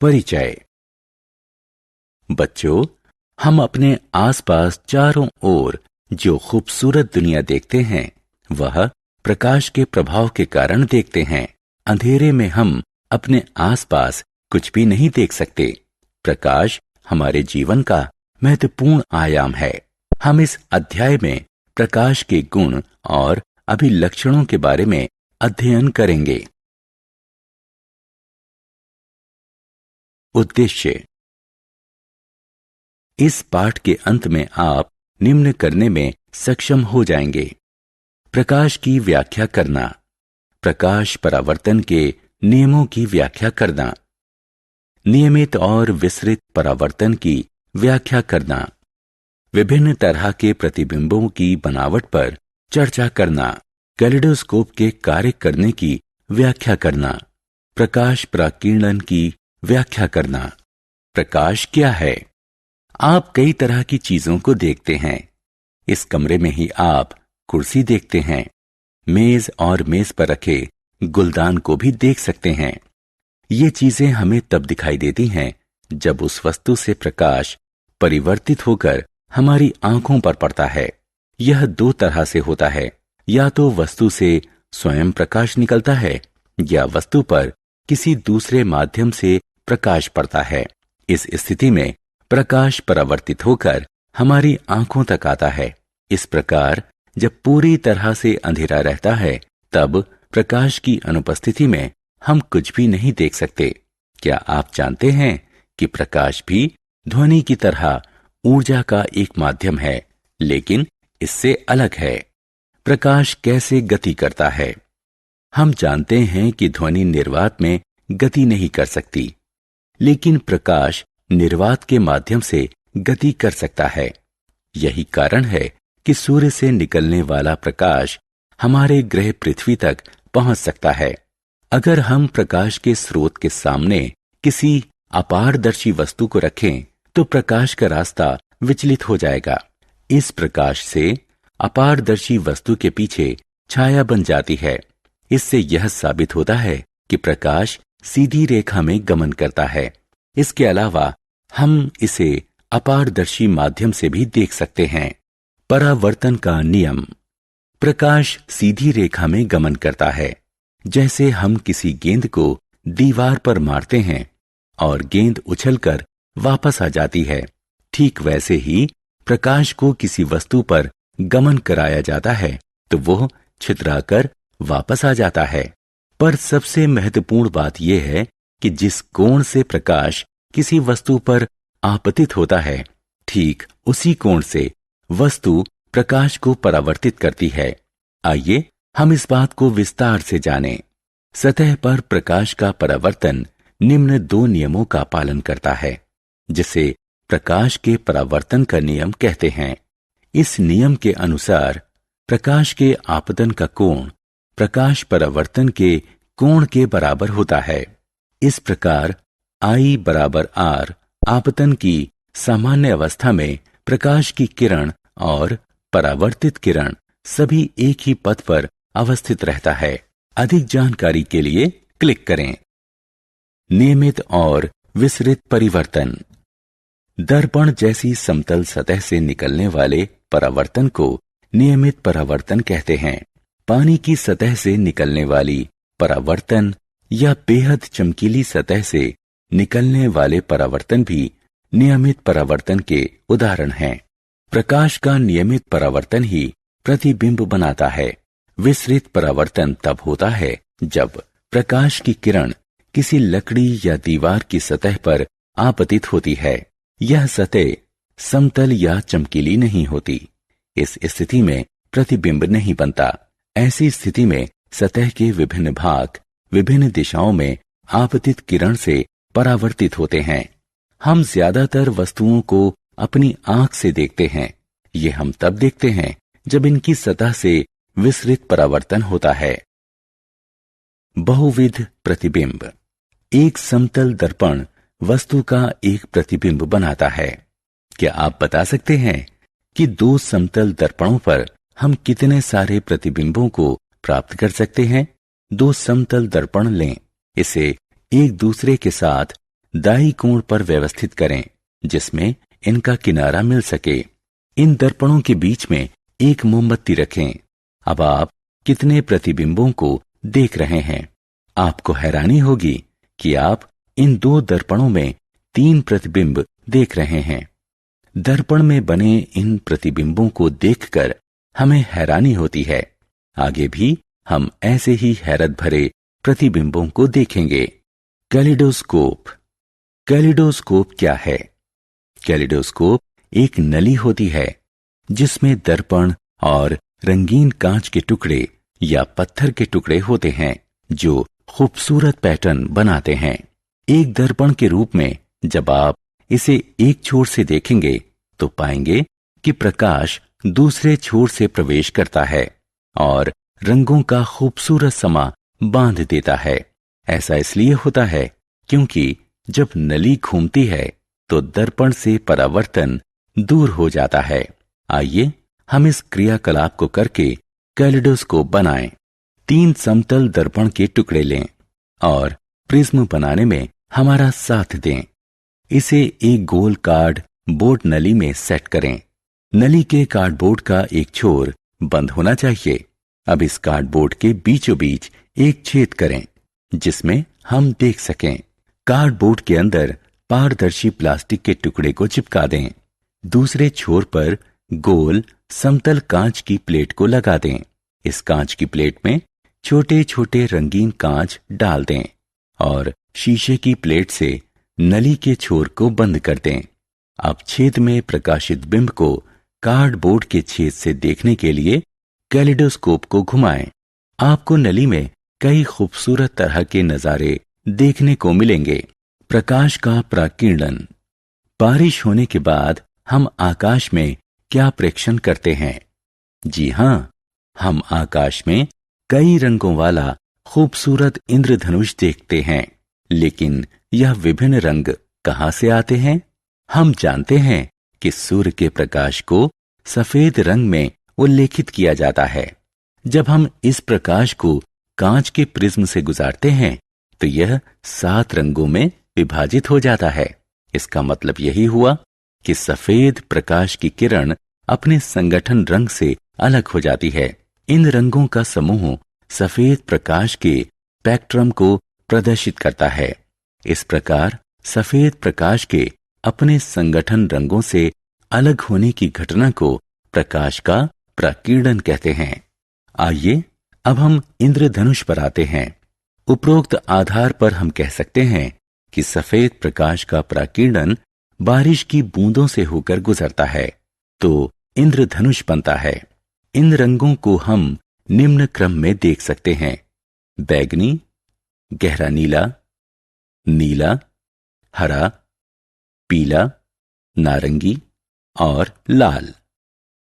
परिचय। बच्चों, हम अपने आसपास चारों ओर जो खूबसूरत दुनिया देखते हैं वह प्रकाश के प्रभाव के कारण देखते हैं। अंधेरे में हम अपने आसपास कुछ भी नहीं देख सकते। प्रकाश हमारे जीवन का महत्वपूर्ण आयाम है। हम इस अध्याय में प्रकाश के गुण और अभिलक्षणों के बारे में अध्ययन करेंगे। उद्देश्य। इस पाठ के अंत में आप निम्न करने में सक्षम हो जाएंगे: प्रकाश की व्याख्या करना, प्रकाश परावर्तन के नियमों की व्याख्या करना, नियमित और विसरित परावर्तन की व्याख्या करना, विभिन्न तरह के प्रतिबिंबों की बनावट पर चर्चा करना, कैलिडोस्कोप के कार्य करने की व्याख्या करना, प्रकाश पराकिरणन की व्याख्या करना। प्रकाश क्या है? आप कई तरह की चीजों को देखते हैं। इस कमरे में ही आप कुर्सी देखते हैं। मेज और मेज पर रखे गुलदान को भी देख सकते हैं। ये चीजें हमें तब दिखाई देती हैं जब उस वस्तु से प्रकाश परिवर्तित होकर हमारी आंखों पर पड़ता है। यह दो तरह से होता है, या तो वस्तु से स्वयं प्रकाश निकलता है या वस्तु पर किसी दूसरे माध्यम से प्रकाश पड़ता है। इस स्थिति में प्रकाश परावर्तित होकर हमारी आंखों तक आता है। इस प्रकार जब पूरी तरह से अंधेरा रहता है तब प्रकाश की अनुपस्थिति में हम कुछ भी नहीं देख सकते। क्या आप जानते हैं कि प्रकाश भी ध्वनि की तरह ऊर्जा का एक माध्यम है, लेकिन इससे अलग है। प्रकाश कैसे गति करता है? हम जानते हैं कि ध्वनि निर्वात में गति नहीं कर सकती, लेकिन प्रकाश निर्वात के माध्यम से गति कर सकता है। यही कारण है कि सूर्य से निकलने वाला प्रकाश हमारे ग्रह पृथ्वी तक पहुंच सकता है। अगर हम प्रकाश के स्रोत के सामने किसी अपारदर्शी वस्तु को रखें तो प्रकाश का रास्ता विचलित हो जाएगा। इस प्रकाश से अपारदर्शी वस्तु के पीछे छाया बन जाती है। इससे यह साबित होता है कि प्रकाश सीधी रेखा में गमन करता है। इसके अलावा हम इसे अपारदर्शी माध्यम से भी देख सकते हैं। परावर्तन का नियम। प्रकाश सीधी रेखा में गमन करता है। जैसे हम किसी गेंद को दीवार पर मारते हैं और गेंद उछलकर वापस आ जाती है, ठीक वैसे ही प्रकाश को किसी वस्तु पर गमन कराया जाता है तो वह छितराकर वापस आ जाता है। पर सबसे महत्वपूर्ण बात यह है कि जिस कोण से प्रकाश किसी वस्तु पर आपतित होता है, ठीक उसी कोण से वस्तु प्रकाश को परावर्तित करती है। आइए हम इस बात को विस्तार से जानें। सतह पर प्रकाश का परावर्तन निम्न दो नियमों का पालन करता है, जिसे प्रकाश के परावर्तन का नियम कहते हैं। इस नियम के अनुसार प्रकाश के आपतन का कोण प्रकाश परावर्तन के कोण के बराबर होता है। इस प्रकार I बराबर R आपतन की सामान्य अवस्था में प्रकाश की किरण और परावर्तित किरण सभी एक ही पथ पर अवस्थित रहता है। अधिक जानकारी के लिए क्लिक करें। नियमित और विसरित परिवर्तन। दर्पण जैसी समतल सतह से निकलने वाले परावर्तन को नियमित परावर्तन कहते हैं। पानी की सतह से निकलने वाली परावर्तन या बेहद चमकीली सतह से निकलने वाले परावर्तन भी नियमित परावर्तन के उदाहरण हैं। प्रकाश का नियमित परावर्तन ही प्रतिबिंब बनाता है। विसरित परावर्तन तब होता है जब प्रकाश की किरण किसी लकड़ी या दीवार की सतह पर आपतित होती है। यह सतह समतल या चमकीली नहीं होती। इस स्थिति में प्रतिबिंब नहीं बनता। ऐसी स्थिति में सतह के विभिन्न भाग विभिन्न दिशाओं में आपतित किरण से परावर्तित होते हैं। हम ज्यादातर वस्तुओं को अपनी आंख से देखते हैं। ये हम तब देखते हैं जब इनकी सतह से विसरित परावर्तन होता है। बहुविध प्रतिबिंब। एक समतल दर्पण वस्तु का एक प्रतिबिंब बनाता है। क्या आप बता सकते हैं कि दो समतल दर्पणों पर हम कितने सारे प्रतिबिंबों को प्राप्त कर सकते हैं? दो समतल दर्पण लें, इसे एक दूसरे के साथ दाईं कोण पर व्यवस्थित करें, जिसमें इनका किनारा मिल सके। इन दर्पणों के बीच में एक मोमबत्ती रखें। अब आप कितने प्रतिबिंबों को देख रहे हैं? आपको हैरानी होगी कि आप इन 2 दर्पणों में 3 प्रतिबिंब देख रहे हैं। दर्पण में बने इन प्रतिबिंबों को देखकर हमें हैरानी होती है। आगे भी हम ऐसे ही हैरत भरे प्रतिबिंबों को देखेंगे। कैलिडोस्कोप। कैलिडोस्कोप क्या है? कैलिडोस्कोप एक नली होती है जिसमें दर्पण और रंगीन कांच के टुकड़े या पत्थर के टुकड़े होते हैं जो खूबसूरत पैटर्न बनाते हैं। एक दर्पण के रूप में जब आप इसे एक छोर से देखेंगे तो पाएंगे कि प्रकाश दूसरे छोर से प्रवेश करता है और रंगों का खूबसूरत समा बांध देता है। ऐसा इसलिए होता है क्योंकि जब नली घूमती है तो दर्पण से परावर्तन दूर हो जाता है। आइए हम इस क्रियाकलाप को करके कैलिडोस्कोप बनाएं। 3 समतल दर्पण के टुकड़े लें और प्रिज्म बनाने में हमारा साथ दें। इसे एक गोल कार्ड बोर्ड नली में सेट करें। नली के कार्डबोर्ड का एक छोर बंद होना चाहिए। अब इस कार्डबोर्ड के बीचों बीच एक छेद करें जिसमें हम देख सकें। कार्डबोर्ड के अंदर पारदर्शी प्लास्टिक के टुकड़े को चिपका दें। दूसरे छोर पर गोल समतल कांच की प्लेट को लगा दें। इस कांच की प्लेट में छोटे छोटे रंगीन कांच डाल दें और शीशे की प्लेट से नली के छोर को बंद कर दें। अब छेद में प्रकाशित बिंब को कार्डबोर्ड के छेद से देखने के लिए कैलिडोस्कोप को घुमाएं। आपको नली में कई खूबसूरत तरह के नजारे देखने को मिलेंगे। प्रकाश का प्रकीर्णन। बारिश होने के बाद हम आकाश में क्या प्रेक्षण करते हैं? जी हां, हम आकाश में कई रंगों वाला खूबसूरत इंद्रधनुष देखते हैं। लेकिन यह विभिन्न रंग कहां से आते हैं? हम जानते हैं कि सूर्य के प्रकाश को सफेद रंग में उल्लेखित किया जाता है। जब हम इस प्रकाश को कांच के प्रिज्म से गुजारते हैं तो यह 7 रंगों में विभाजित हो जाता है। इसका मतलब यही हुआ कि सफेद प्रकाश की किरण अपने संगठन रंग से अलग हो जाती है। इन रंगों का समूह सफेद प्रकाश के स्पेक्ट्रम को प्रदर्शित करता है। इस प्रकार सफेद प्रकाश के अपने संगठन रंगों से अलग होने की घटना को प्रकाश का प्रकीर्णन कहते हैं। आइए अब हम इंद्रधनुष पर आते हैं। उपरोक्त आधार पर हम कह सकते हैं कि सफेद प्रकाश का प्रकीर्णन बारिश की बूंदों से होकर गुजरता है तो इंद्रधनुष बनता है। इन रंगों को हम निम्न क्रम में देख सकते हैं: बैगनी, गहरा नीला, नीला, हरा, पीला, नारंगी और लाल।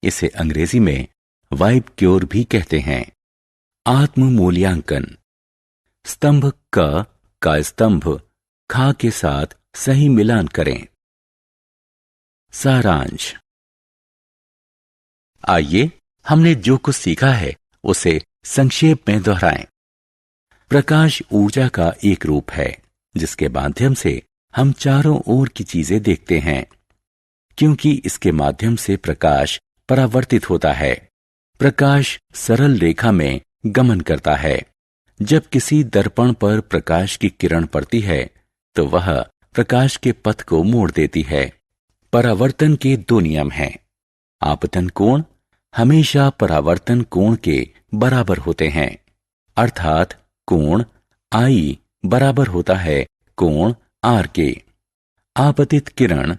इसे अंग्रेजी में वाइब क्योर भी कहते हैं। आत्म मूल्यांकन। स्तंभ क का स्तंभ खा के साथ सही मिलान करें। सारांश। आइए हमने जो कुछ सीखा है उसे संक्षेप में दोहराएं। प्रकाश ऊर्जा का एक रूप है जिसके माध्यम से हम चारों ओर की चीजें देखते हैं। क्योंकि इसके माध्यम से प्रकाश परावर्तित होता है, प्रकाश सरल रेखा में गमन करता है। जब किसी दर्पण पर प्रकाश की किरण पड़ती है तो वह प्रकाश के पथ को मोड़ देती है। परावर्तन के 2 नियम हैं। आपतन कोण हमेशा परावर्तन कोण के बराबर होते हैं, अर्थात कोण I बराबर होता है कोण R के। आपतित किरण,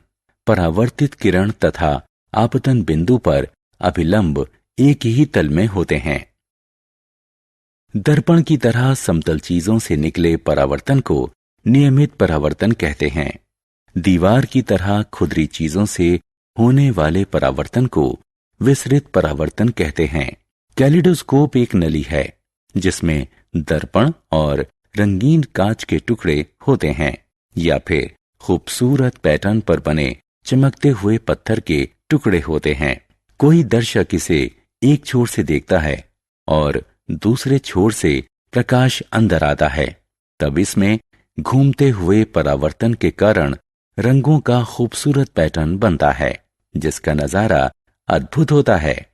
परावर्तित किरण तथा आपतन बिंदु पर अभिलंब एक ही तल में होते हैं। दर्पण की तरह समतल चीजों से निकले परावर्तन को नियमित परावर्तन कहते हैं। दीवार की तरह खुरदरी चीजों से होने वाले परावर्तन को विसरित परावर्तन कहते हैं। कैलिडोस्कोप एक नली है जिसमें दर्पण और रंगीन कांच के टुकड़े होते हैं या फिर खूबसूरत पैटर्न पर बने चमकते हुए पत्थर के टुकड़े होते हैं। कोई दर्शक इसे एक छोर से देखता है और दूसरे छोर से प्रकाश अंदर आता है, तब इसमें घूमते हुए परावर्तन के कारण रंगों का खूबसूरत पैटर्न बनता है, जिसका नजारा अद्भुत होता है।